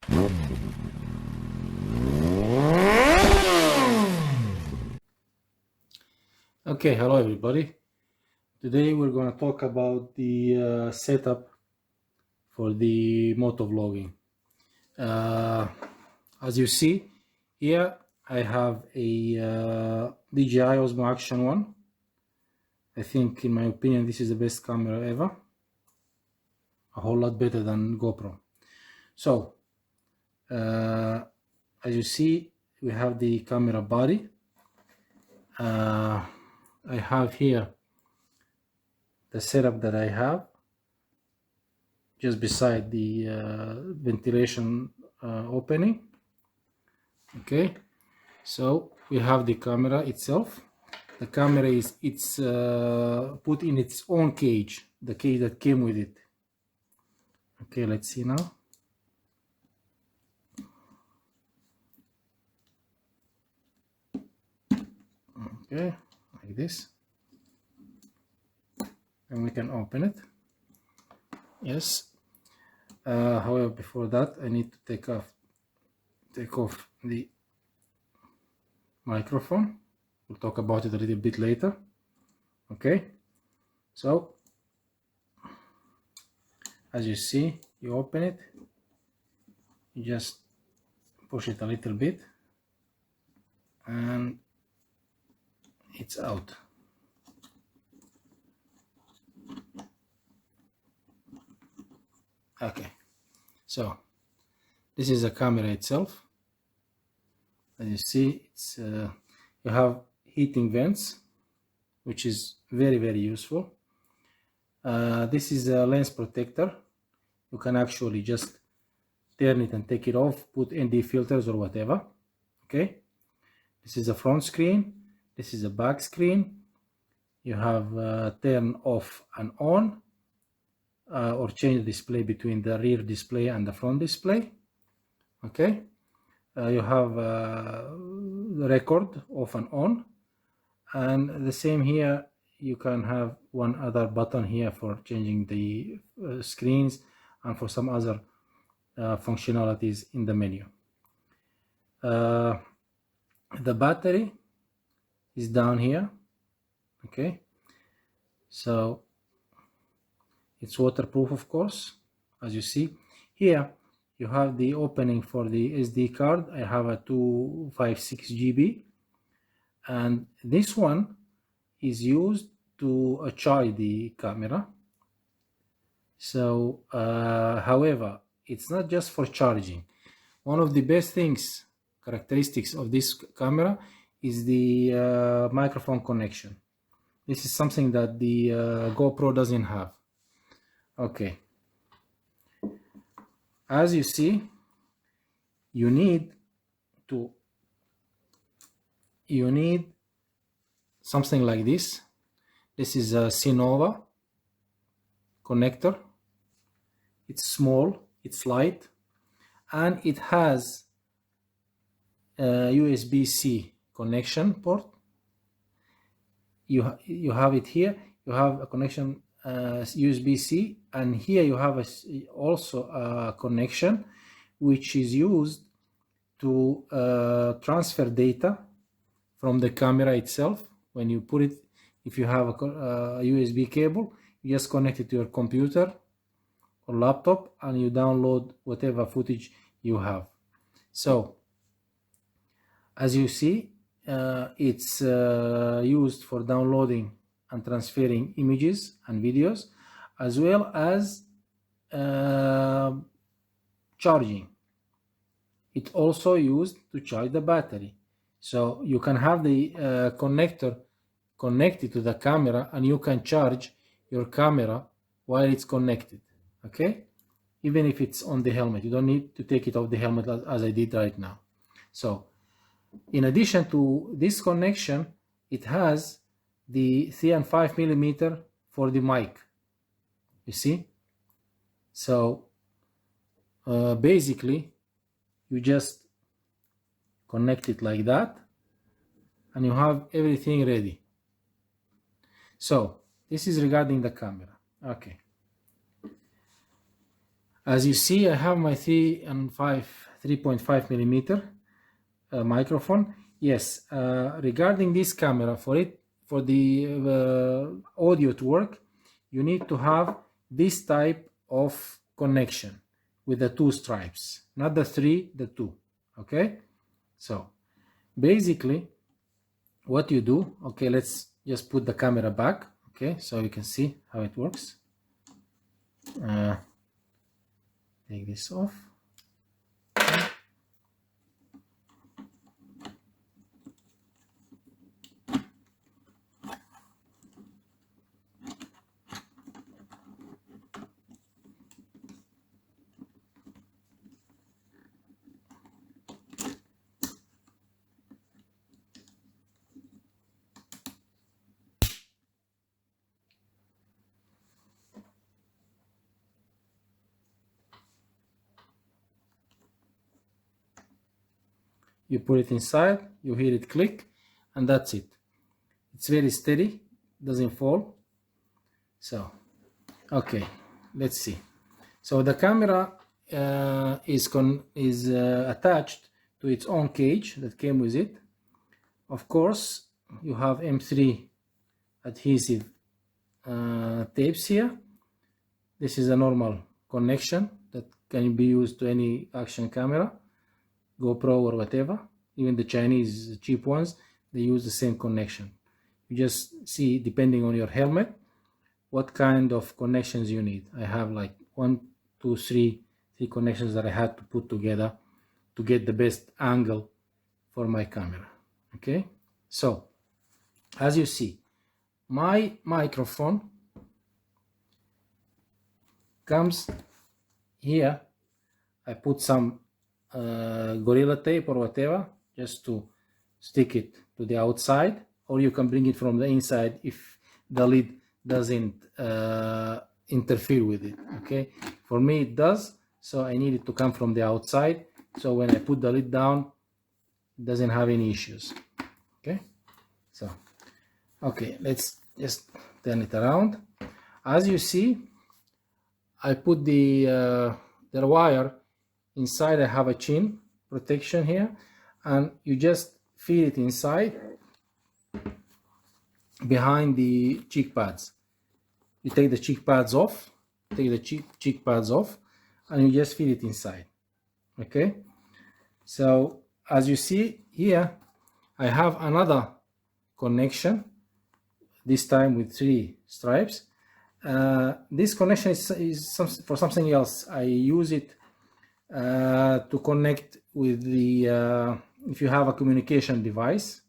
Okay, hello everybody. Today we're going to talk about the setup for the moto vlogging. As you see here, I have a DJI Osmo Action 1. I think, in my opinion, this is the best camera ever. A whole lot better than GoPro. So, as you see, we have the camera body. I have here the setup that I have just beside the ventilation opening. Okay, so we have the camera itself. The camera is put in its own cage, the cage that came with it. Okay, let's see now. Okay, like this, and we can open it. Yes. However, before that, I need to take off the microphone. We'll talk about it a little bit later. Okay, so as you see, you open it, you just push it a little bit, and it's out. Okay, so this is the camera itself. As you see, it's you have heating vents, which is very, very useful. This is a lens protector. You can actually just turn it and take it off, put ND filters or whatever. Okay, this is the front screen, this is the back screen. You have turn off and on, or change the display between the rear display and the front display. Okay, you have the record off and on, and the same here. You can have one other button here for changing the screens and for some other functionalities in the menu. The battery is down here. Okay, so it's waterproof, of course. As you see here, you have the opening for the SD card. I have a 256 GB, and this one is used to charge the camera. So however, it's not just for charging. One of the best characteristics of this camera is the microphone connection. This is something that the GoPro doesn't have. Okay, as you see, you need something like this. This is a Sinova connector. It's small, it's light, and it has a USB-C connection port. You have it here. You have a connection USB-C, and here you have also a connection which is used to transfer data from the camera itself. When you put it, if you have a USB cable, you just connect it to your computer or laptop and you download whatever footage you have. So as you see, it's used for downloading and transferring images and videos, as well as charging. It's also used to charge the battery. So you can have the connector connected to the camera, and you can charge your camera while it's connected. Okay, even if it's on the helmet, you don't need to take it off the helmet as I did right now. So in addition to this connection, it has the 3 and 5 millimeter for the mic. You see? So basically, you just connect it like that, and you have everything ready. So this is regarding the camera. Okay. As you see, I have my 3.5 millimeter microphone. Yes, regarding this camera, for the audio to work, you need to have this type of connection with the 2 stripes, not the 3, the 2. Okay, so basically what you do, okay, let's just put the camera back, okay, so you can see how it works. Take this off. You put it inside, you hear it click, and that's it. It's very steady, doesn't fall. So, okay, let's see. So the camera is attached to its own cage that came with it. Of course, you have M3 adhesive tapes here. This is a normal connection that can be used to any action camera, GoPro or whatever. Even the Chinese cheap ones, they use the same connection. You just see, depending on your helmet, what kind of connections you need. I have like 1, 2, 3 connections that I had to put together to get the best angle for my camera. Okay, so as you see, my microphone comes here. I put some Gorilla Tape or whatever just to stick it to the outside, or you can bring it from the inside if the lid doesn't interfere with it. Okay, for me it does, so I need it to come from the outside, so when I put the lid down it doesn't have any issues. Okay, so okay, let's just turn it around. As you see, I put the wire inside. I have a chin protection here, and you just feed it inside behind the cheek pads. You take the cheek pads off, and you just feed it inside. Okay, so as you see here, I have another connection, this time with 3 stripes. This connection is for something else. I use it to connect with the if you have a communication device,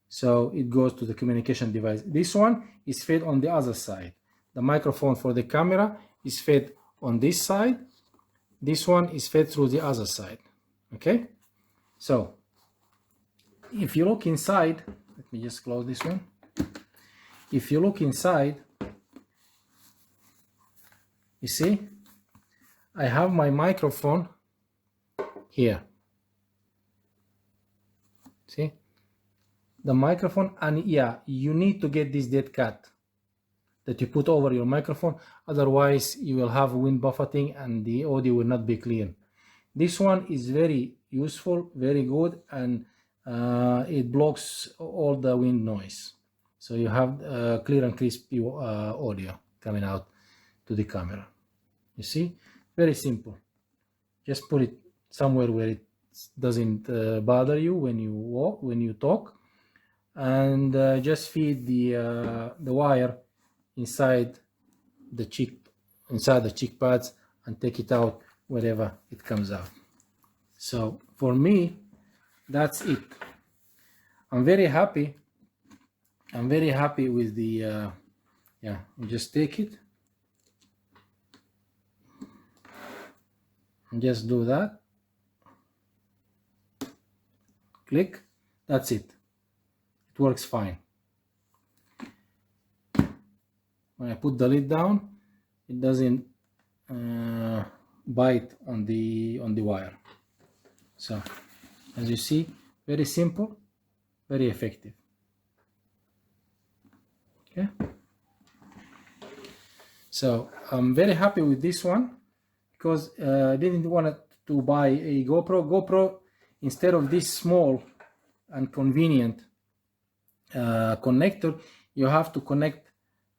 so it goes to the communication device. This one is fed on the other side. The microphone for the camera is fed on this side. This one is fed through the other side. Okay, so if you look inside, let me just close this one. If you look inside, you see I have my microphone here. See the microphone, and yeah, you need to get this dead cat that you put over your microphone, otherwise you will have wind buffeting and the audio will not be clean. This one is very useful, very good, and it blocks all the wind noise, so you have clear and crispy audio coming out to the camera. You see, very simple. Just put it somewhere where it doesn't bother you when you walk, when you talk, and just feed the wire inside the cheek pads and take it out wherever it comes out. So for me, that's it. I'm very happy with the yeah, you just take it and just do that, click, that's it. It works fine. When I put the lid down, it doesn't bite on the wire. So as you see, very simple, very effective. Okay, so I'm very happy with this one. because I didn't want to buy a GoPro. Instead of this small and convenient connector, you have to connect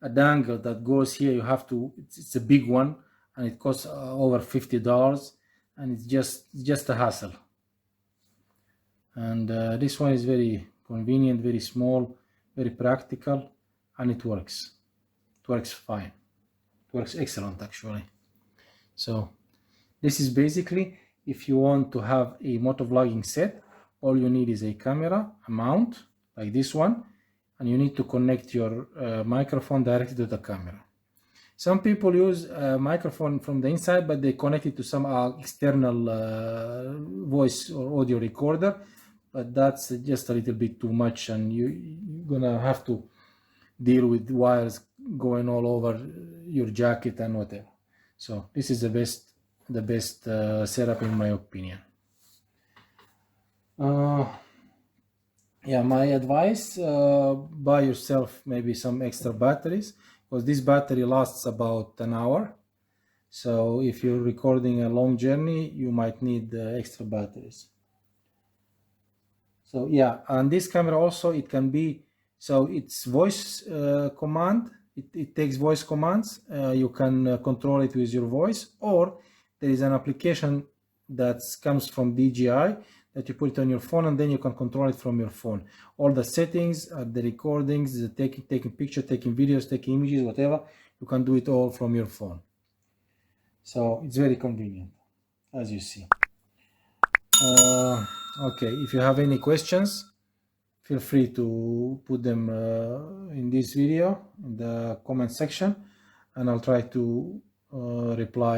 a dangle that goes here. You have to, it's a big one, and it costs over $50, and it's just a hassle. And this one is very convenient, very small, very practical, and it works. It works fine. It works excellent, actually. So this is basically, if you want to have a motovlogging set, all you need is a camera, a mount like this one, and you need to connect your microphone directly to the camera. Some people use a microphone from the inside, but they connect it to some external voice or audio recorder, but that's just a little bit too much, and you're gonna have to deal with wires going all over your jacket and whatever. So this is the best setup in my opinion. Yeah, my advice, buy yourself maybe some extra batteries, because this battery lasts about an hour. So if you're recording a long journey, you might need extra batteries. So yeah, and this camera also, it can be, so it's voice command, it takes voice commands. You can control it with your voice, or there is an application that comes from DJI that you put it on your phone, and then you can control it from your phone. All the settings, the recordings, the taking pictures, taking videos, taking images, whatever, you can do it all from your phone. So it's very convenient, as you see. Okay, if you have any questions, feel free to put them in this video in the comment section, and I'll try to reply